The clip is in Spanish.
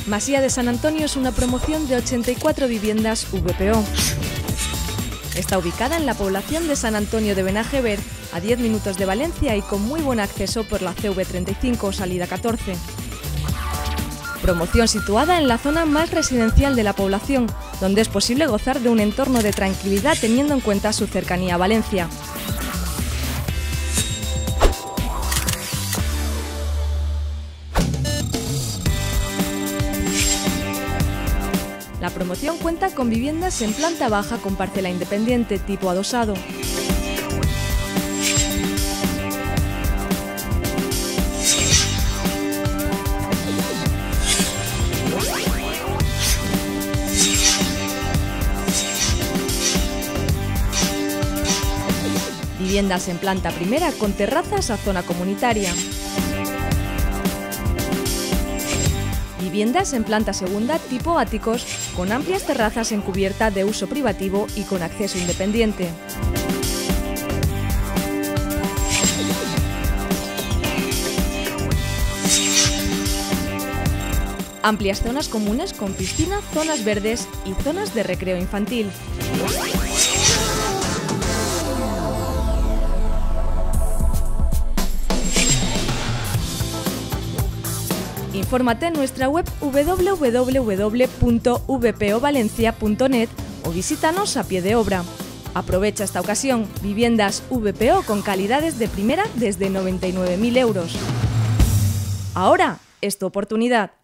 Masía de San Antonio es una promoción de 84 viviendas VPO. Está ubicada en la población de San Antonio de Benajever, a 10 minutos de Valencia y con muy buen acceso por la CV35, salida 14. Promoción situada en la zona más residencial de la población, donde es posible gozar de un entorno de tranquilidad teniendo en cuenta su cercanía a Valencia. La promoción cuenta con viviendas en planta baja con parcela independiente tipo adosado. Viviendas en planta primera con terrazas a zona comunitaria. Viviendas en planta segunda tipo áticos con amplias terrazas en cubierta de uso privativo y con acceso independiente. Amplias zonas comunes con piscina, zonas verdes y zonas de recreo infantil. Infórmate en nuestra web www.vpovalencia.net o visítanos a pie de obra. Aprovecha esta ocasión, viviendas VPO con calidades de primera desde 99.000 euros. Ahora es tu oportunidad.